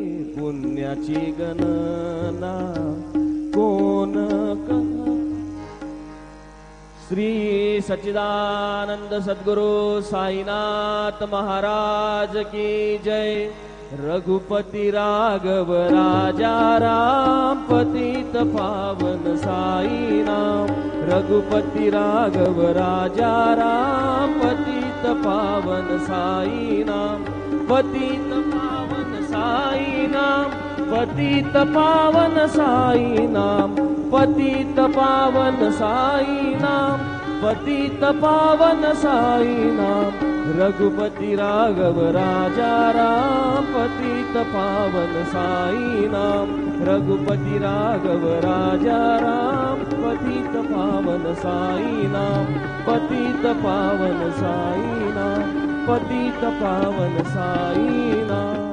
पुण्याची गणना कोण कर. श्री सच्चिदानंद सद्गुरु साईनाथ महाराज की जय. रघुपति राघव राजा राम पतित पावन साई नाम. रघुपति राघव राजा राम पतित पावन साई नाम. पतित पावन साई नाम. पतित पावन साई नाम. पतित पावन साई नाम. पतित पावन साई नाम. रघुपति राघव राजा राम पतित पावन साई नाम. रघुपति राघव राजा राम पतित पावन साई नाम. पतित पावन साई नाम. पतित पावन साई नाम.